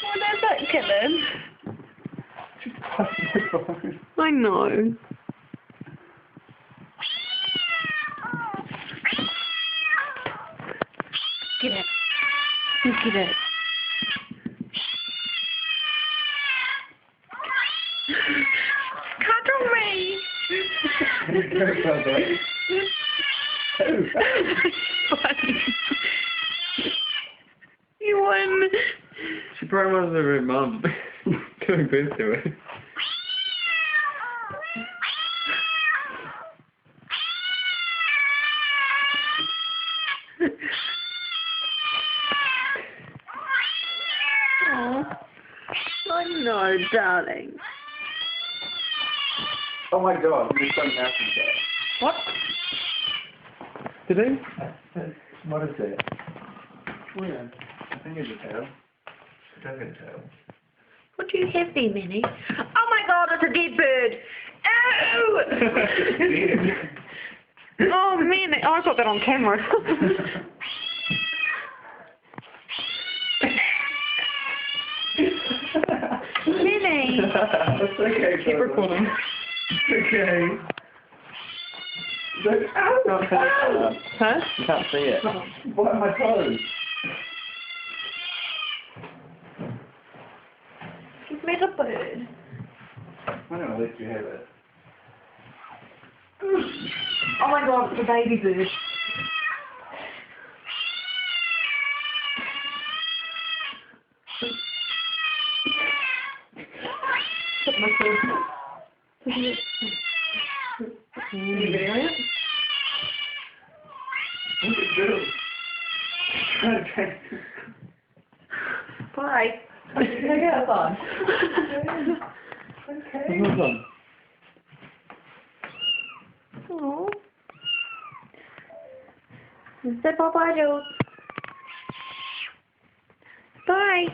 What is that killing? I know. Get it. Get it. Cuddle me. Funny. You won. She probably wants her mum. Going close to it. Oh no, darling. Oh my god, you're so nasty there. What? Did he? What is it? Where? I think it's a tail. It's definitely a tail. What do you have there, Minnie? Oh my god, it's a dead bird! Oh! Oh, Minnie. Oh, I got that on camera. Minnie! It's okay. Keep recording. It's okay. Look, ow! Huh? You can't see it. What are my toes? Give me the bird. Why don't I let you have it? Oh my god, it's a baby bird. Put my foot. Are you getting it? What's it do? Okay. Bye. Take it on. Okay. Hold on. Oh. Say bye-bye, Jules. Bye.